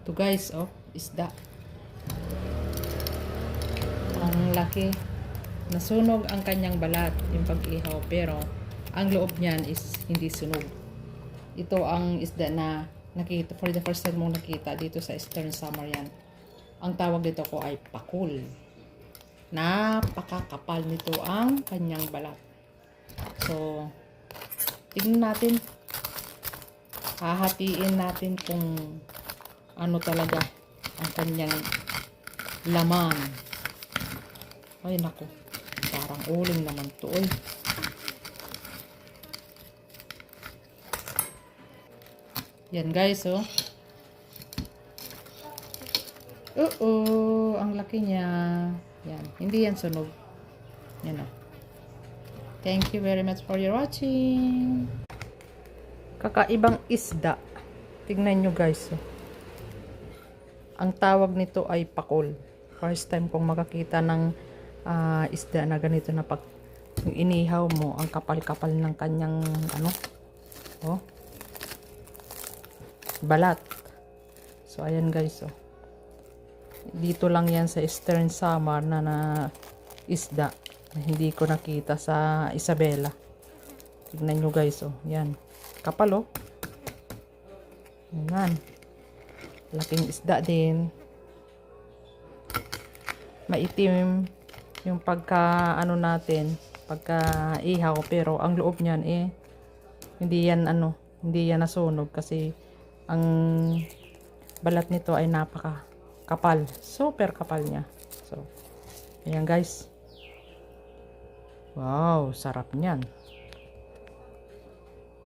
To guys, oh, isda. Ang laki. Nasunog ang kanyang balat, yung pag-ihaw, pero ang loob niyan is hindi sunog. Ito ang isda na nakita, for the first time mong nakita dito sa Eastern Samar yan. Ang tawag dito ko ay pakul. Napakakapal nito ang kanyang balat. So, tingnan natin. Hahatiin natin kung ano talaga ang kanyang laman. Ay naku, parang uling naman to. Oy. Yan guys, oh. Ang laki niya. Yan, hindi yan sunog. Yan, oh. Thank you very much for your watching. Kakaibang isda. Tignan nyo guys, oh. Ang tawag nito ay pakol. First time kong makakita ng isda na ganito na pag inihaw mo, ang kapal-kapal ng kanyang ano, oh, balat. So ayan guys, oh. Dito lang yan sa Eastern Samar na isda na hindi ko nakita sa Isabela. Tignan nyo guys, oh. Yan. Kapal, oh. Yan. Laking isda din. Maitim yung pagka ano natin, pagka ihaw, pero ang loob niyan eh hindi yan ano, hindi yan nasunog kasi ang balat nito ay napaka kapal, super kapal niya. So ayan guys, wow, sarap niyan.